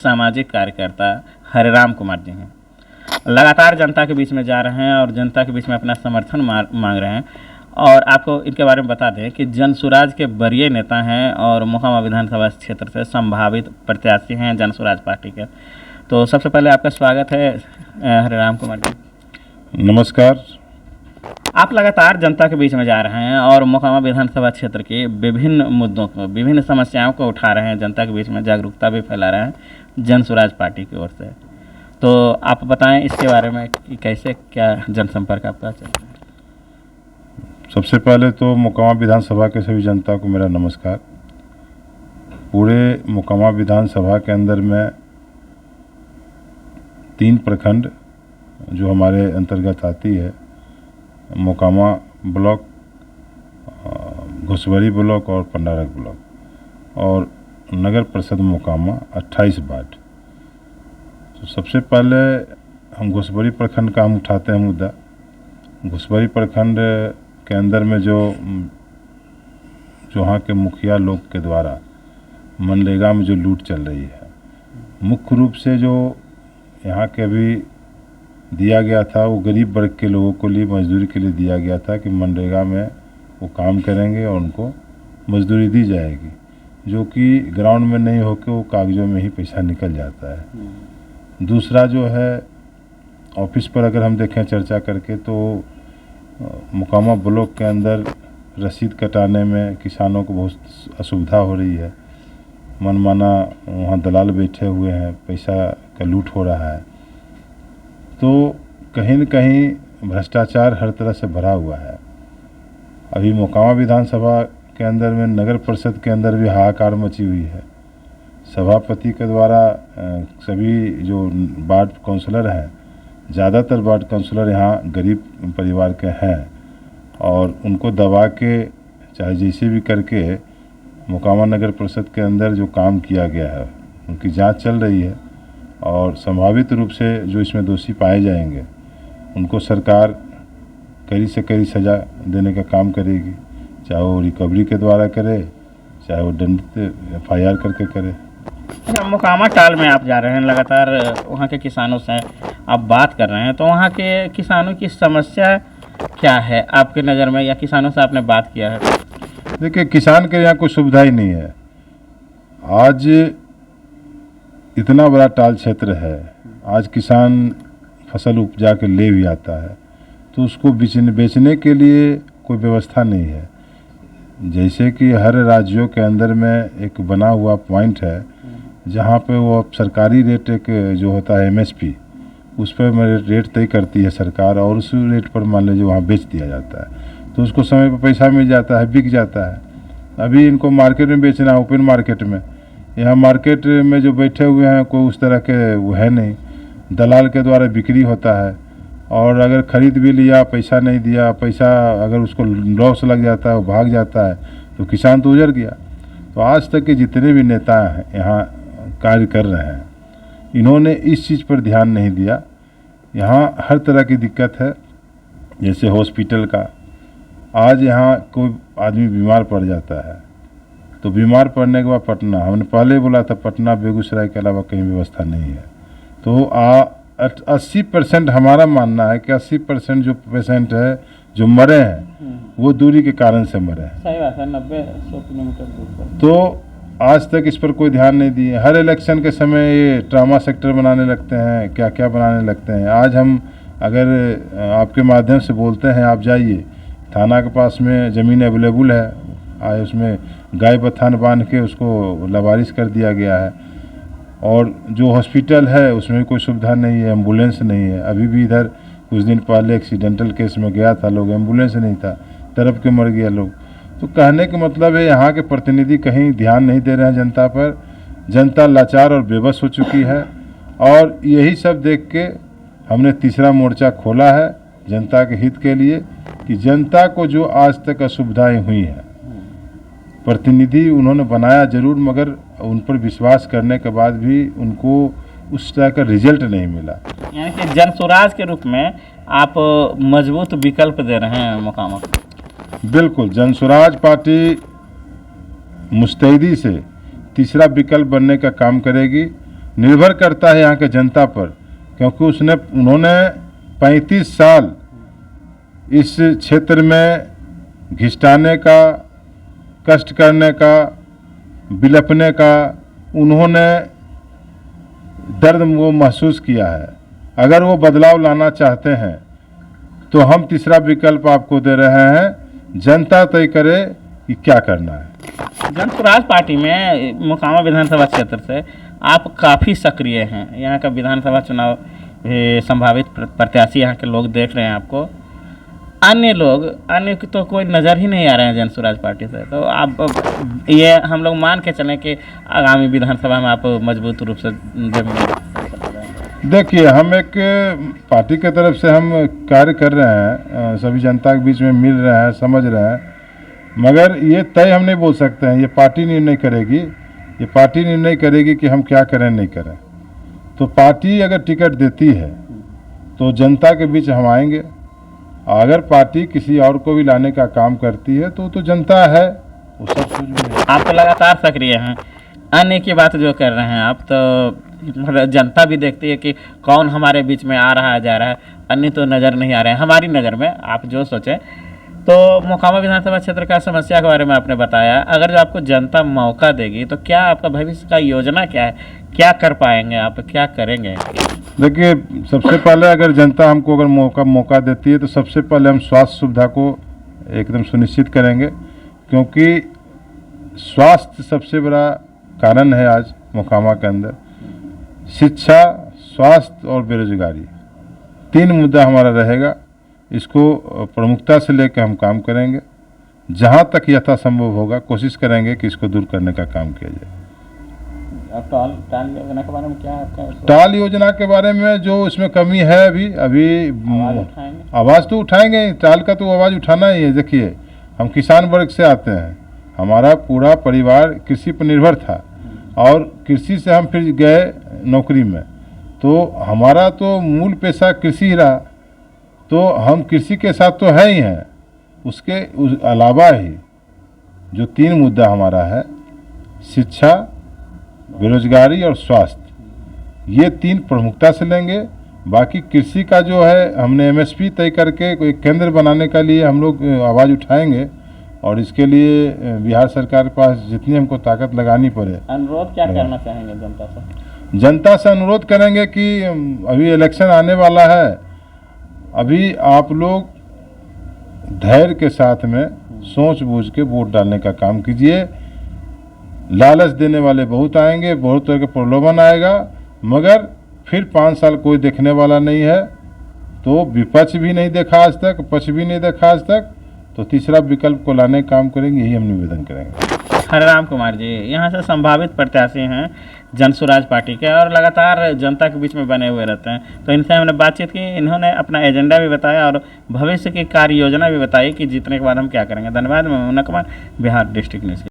सामाजिक कार्यकर्ता हरिराम कुमार जी हैं। लगातार जनता के बीच में जा रहे हैं और जनता के बीच में अपना समर्थन मांग रहे हैं। और आपको इनके बारे में बता दें कि जनसुराज के वरीय नेता हैं और मोकामा विधानसभा क्षेत्र से संभावित प्रत्याशी हैं जनसुराज पार्टी के। तो सबसे पहले आपका स्वागत है हरिराम कुमार जी। नमस्कार। आप लगातार जनता के बीच में जा रहे हैं और मोकामा विधानसभा क्षेत्र के विभिन्न मुद्दों को, विभिन्न समस्याओं को उठा रहे हैं, जनता के बीच में जागरूकता भी फैला रहे हैं जनसुराज पार्टी की ओर से। तो आप बताएं इसके बारे में कि कैसे क्या जनसंपर्क आपका चल रहा है। सबसे पहले तो मोकामा विधानसभा के सभी जनता को मेरा नमस्कार। पूरे मोकामा विधानसभा के अंदर में 3 प्रखंड जो हमारे अंतर्गत आती है, मोकामा ब्लॉक, घुसवरी ब्लॉक और पंडारक ब्लॉक, और नगर परिषद मोकामा 28 वार्ड। तो सबसे पहले हम घुसवरी प्रखंड का हम उठाते हैं मुद्दा। घुसवरी प्रखंड के अंदर में जो वहाँ के मुखिया लोग के द्वारा मनरेगा में जो लूट चल रही है, मुख्य रूप से जो यहाँ के अभी दिया गया था वो गरीब वर्ग के लोगों के लिए मजदूरी के लिए दिया गया था कि मनरेगा में वो काम करेंगे और उनको मजदूरी दी जाएगी, जो कि ग्राउंड में नहीं होकर वो कागज़ों में ही पैसा निकल जाता है। दूसरा जो है, ऑफिस पर अगर हम देखें चर्चा करके तो मोकामा ब्लॉक के अंदर रसीद कटाने में किसानों को बहुत असुविधा हो रही है। मनमाना वहाँ दलाल बैठे हुए हैं, पैसा का लूट हो रहा है। तो कहीं न कहीं भ्रष्टाचार हर तरह से भरा हुआ है। अभी मोकामा विधानसभा के अंदर में नगर परिषद के अंदर भी हाहाकार मची हुई है। सभापति के द्वारा सभी जो वार्ड काउंसलर हैं, ज़्यादातर वार्ड काउंसलर यहाँ गरीब परिवार के हैं और उनको दबा के चाहे जैसे भी करके मोकामा नगर परिषद के अंदर जो काम किया गया है उनकी जांच चल रही है और संभावित रूप से जो इसमें दोषी पाए जाएंगे उनको सरकार कड़ी से कड़ी सज़ा देने का काम करेगी, चाहे वो रिकवरी के द्वारा करे, चाहे वो दंडित FIR करके करे। मोकामा टाल में आप जा रहे हैं, लगातार वहाँ के किसानों से आप बात कर रहे हैं, तो वहाँ के किसानों की समस्या क्या है आपके नज़र में, या किसानों से आपने बात किया है? देखिए, किसान के यहाँ कोई सुविधा ही नहीं है। आज इतना बड़ा टाल क्षेत्र है, आज किसान फसल उपजा के ले भी आता है तो उसको बेचने के लिए कोई व्यवस्था नहीं है। जैसे कि हर राज्यों के अंदर में एक बना हुआ पॉइंट है जहाँ पे वो सरकारी रेट एक जो होता है MSP, उस पर रेट तय करती है सरकार और उस रेट पर मान लीजिए वहाँ बेच दिया जाता है तो उसको समय पर पैसा मिल जाता है, बिक जाता है। अभी इनको मार्केट में बेचना है, ओपन मार्केट में। यहाँ मार्केट में जो बैठे हुए हैं कोई उस तरह के वो है नहीं, दलाल के द्वारा बिक्री होता है और अगर ख़रीद भी लिया, पैसा नहीं दिया, पैसा अगर उसको लॉस लग जाता है, वो भाग जाता है तो किसान तो उजड़ गया। तो आज तक के जितने भी नेता हैं यहाँ कार्य कर रहे हैं, इन्होंने इस चीज़ पर ध्यान नहीं दिया। यहाँ हर तरह की दिक्कत है, जैसे हॉस्पिटल का। आज यहाँ कोई आदमी बीमार पड़ जाता है तो बीमार पड़ने के बाद पटना, हमने पहले बोला था पटना बेगूसराय के अलावा कहीं व्यवस्था नहीं है। तो 80% हमारा मानना है कि 80% जो पेशेंट है जो मरे हैं वो दूरी के कारण से मरे हैं। सही बात है, 90-100 किलोमीटर दूर पर। तो आज तक इस पर कोई ध्यान नहीं दिए। हर इलेक्शन के समय ये ट्रामा सेक्टर बनाने लगते हैं, क्या क्या बनाने लगते हैं। आज हम अगर आपके माध्यम से बोलते हैं, आप जाइए थाना के पास में ज़मीन अवेलेबल है, आज उसमें गाय बथान बांध के उसको लवारिश कर दिया गया है। और जो हॉस्पिटल है उसमें कोई सुविधा नहीं है, एम्बुलेंस नहीं है। अभी भी इधर कुछ दिन पहले एक्सीडेंटल केस में गया था लोग, एम्बुलेंस नहीं था, तड़प के मर गया लोग। तो कहने का मतलब है यहाँ के प्रतिनिधि कहीं ध्यान नहीं दे रहे हैं जनता पर। जनता लाचार और बेबस हो चुकी है और यही सब देख के हमने तीसरा मोर्चा खोला है जनता के हित के लिए कि जनता को जो आज तक असुविधाएं हुई हैं, प्रतिनिधि उन्होंने बनाया जरूर, मगर उन पर विश्वास करने के बाद भी उनको उस तरह का रिजल्ट नहीं मिला। यानी कि जनसुराज के रूप में आप मजबूत विकल्प दे रहे हैं मोकामा को? बिल्कुल, जनसुराज पार्टी मुस्तैदी से तीसरा विकल्प बनने का काम करेगी निर्भर करता है यहाँ के जनता पर, क्योंकि उन्होंने 35 साल इस क्षेत्र में घिसटाने का, कष्ट करने का, बिलपने का उन्होंने दर्द वो महसूस किया है। अगर वो बदलाव लाना चाहते हैं तो हम तीसरा विकल्प आपको दे रहे हैं, जनता तय करे कि क्या करना है। जन स्वराज पार्टी में मोकामा विधानसभा क्षेत्र से आप काफ़ी सक्रिय हैं। यहाँ का विधानसभा चुनाव संभावित प्रत्याशी यहाँ के लोग देख रहे हैं आपको। अन्य की तो कोई नज़र ही नहीं आ रहे हैं जन स्वराज पार्टी से। तो आप ये हम लोग मान के चलें कि आगामी विधानसभा में आप मजबूत रूप से देखिए, हम एक पार्टी के तरफ से हम कार्य कर रहे हैं, सभी जनता के बीच में मिल रहे हैं, समझ रहे हैं, मगर ये तय हम नहीं बोल सकते हैं। ये पार्टी निर्णय करेगी, ये पार्टी निर्णय करेगी कि हम क्या करें नहीं करें। तो पार्टी अगर टिकट देती है तो जनता के बीच हम आएंगे। अगर पार्टी किसी और को भी लाने का काम करती है तो जनता है, वो सब कुछ भी नहीं। आप तो लगातार सक्रिय हैं। अन्य की बात जो कर रहे हैं आप, तो जनता भी देखती है कि कौन हमारे बीच में आ रहा है, जा रहा है। अन्य तो नज़र नहीं आ रहे हैं हमारी नज़र में। आप जो सोचें, तो मोकामा विधानसभा क्षेत्र का समस्या के बारे में आपने बताया। अगर जो आपको जनता मौका देगी तो क्या आपका भविष्य का योजना क्या है, क्या कर पाएंगे आप, क्या करेंगे? देखिए, सबसे पहले अगर जनता हमको अगर मौका देती है तो सबसे पहले हम स्वास्थ्य सुविधा को एकदम सुनिश्चित करेंगे, क्योंकि स्वास्थ्य सबसे बड़ा कारण है आज मोकामा के अंदर। शिक्षा, स्वास्थ्य और बेरोजगारी, 3 मुद्दा हमारा रहेगा। इसको प्रमुखता से लेकर हम काम करेंगे। जहाँ तक यथासंभव होगा कोशिश करेंगे कि इसको दूर करने का काम किया जाए। टाल योजना के बारे में क्या आपका? टाल योजना के बारे में जो इसमें कमी है, अभी आवाज़ तो उठाएंगे। टाल का तो आवाज़ उठाना ही है। देखिए, हम किसान वर्ग से आते हैं, हमारा पूरा परिवार कृषि पर निर्भर था और कृषि से हम फिर गए नौकरी में, तो हमारा तो मूल पेशा कृषि ही रहा। तो हम कृषि के साथ तो है ही हैं, उसके अलावा ही जो 3 मुद्दा हमारा है, शिक्षा, बेरोजगारी और स्वास्थ्य, ये 3 प्रमुखता से लेंगे। बाकी कृषि का जो है, हमने एमएसपी तय करके कोई केंद्र बनाने का लिए हम लोग आवाज़ उठाएंगे और इसके लिए बिहार सरकार के पास जितनी हमको ताकत लगानी पड़े। अनुरोध क्या करना चाहेंगे जनता से? जनता से अनुरोध करेंगे कि अभी इलेक्शन आने वाला है, अभी आप लोग धैर्य के साथ में सोच बूझ के वोट डालने का काम कीजिए। लालच देने वाले बहुत आएंगे, बहुत तरह के प्रलोभन आएगा, मगर फिर 5 साल कोई देखने वाला नहीं है। तो विपक्ष भी नहीं देखा आज तक, पक्ष भी नहीं देखा आज तक, तो तीसरा विकल्प को लाने का काम करेंगे, यही हम निवेदन करेंगे। हरिराम कुमार जी यहाँ से संभावित प्रत्याशी हैं जन स्वराज पार्टी के और लगातार जनता के बीच में बने हुए रहते हैं। तो इनसे हमने बातचीत की, इन्होंने अपना एजेंडा भी बताया और भविष्य की कार्य योजना भी बताई कि जीतने के बाद हम क्या करेंगे। धन्यवाद। मैं मुन्ना कुमार, बिहार डिस्ट्रिक्ट न्यूज़।